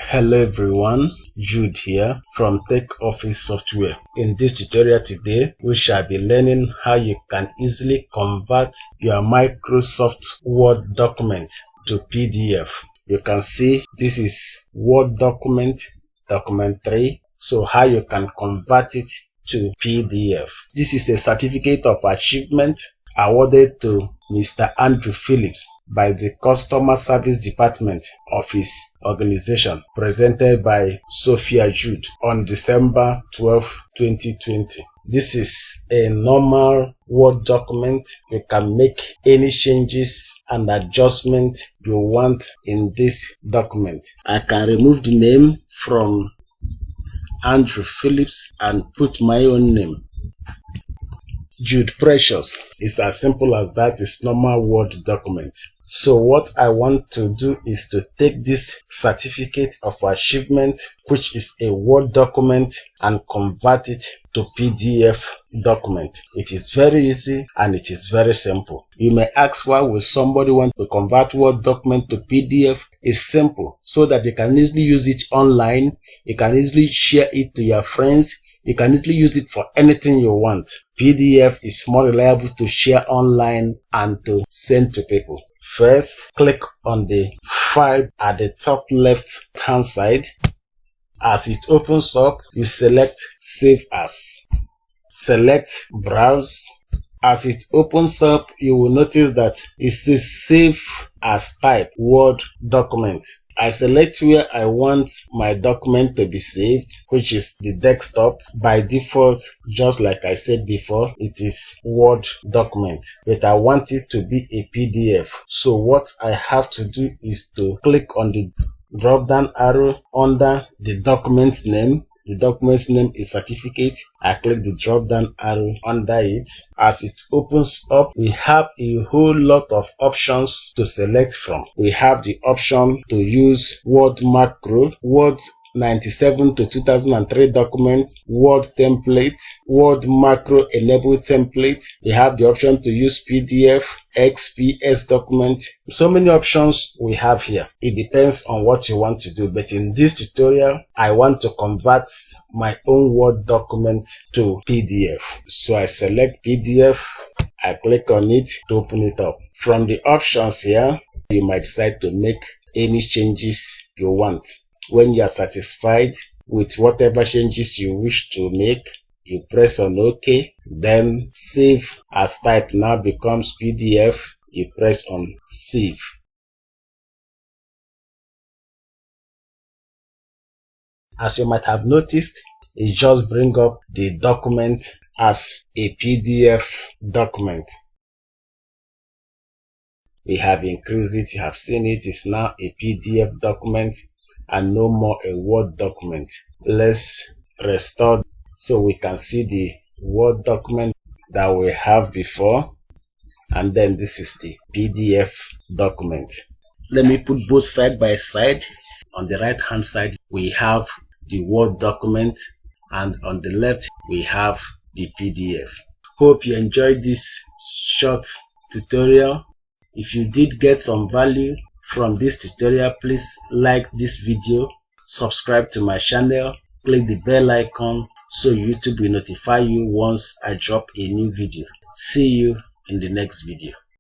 Hello everyone, Jude here from Tech Office Software. In this tutorial today, we shall be learning how you can easily convert your Microsoft Word document to PDF. You can see this is Word document 3. So how you can convert it to PDF. This is a certificate of achievement awarded to Mr. Andrew Phillips by the Customer Service Department of his organization, presented by Sophia Jude on December 12, 2020. This is a normal Word document. You can make any changes and adjustment you want in this document. I can remove the name from Andrew Phillips and put my own name. Jude Precious. It's as simple as that. It's normal Word document. So what I want to do is to take this certificate of achievement, which is a Word document, and convert it to PDF document. It is very easy and it is very simple. You may ask, why would somebody want to convert Word document to PDF? It's simple, so that you can easily use it online. You can easily share it to your friends. You can easily use it for anything you want. PDF is more reliable to share online and to send to people. First, click on the file at the top left hand side. As it opens up, you select Save As. Select Browse. As it opens up, you will notice that it says Save As Type Word document. I select where I want my document to be saved, which is the desktop. By default, just like I said before, it is Word document, but I want it to be a PDF. So what I have to do is to click on the drop down arrow under the document's name. The document's name is certificate. I click the drop down arrow under it. As it opens up, we have a whole lot of options to select from. We have the option to use Word Macro, Word 97 to 2003 documents, Word template, Word Macro Enable template. We have the option to use PDF, XPS document. So many options we have here. It depends on what you want to do. But in this tutorial, I want to convert my own Word document to PDF. So I select PDF. I click on it to open it up. From the options here, you might decide to make any changes you want. When you are satisfied with whatever changes you wish to make, you press on OK. Then Save As Type now becomes PDF. You press on Save. As you might have noticed, it just brings up the document as a PDF document. We have increased it. You have seen it. It's now a PDF document and no more a Word document. Let's restore so we can see the Word document that we have before, and then this is the PDF document. Let me put both side by side. On the right hand side we have the Word document, and on the left we have the PDF. Hope you enjoyed this short tutorial. If you did get some value from this tutorial, please like this video, subscribe to my channel, click the bell icon so YouTube will notify you once I drop a new video. See you in the next video.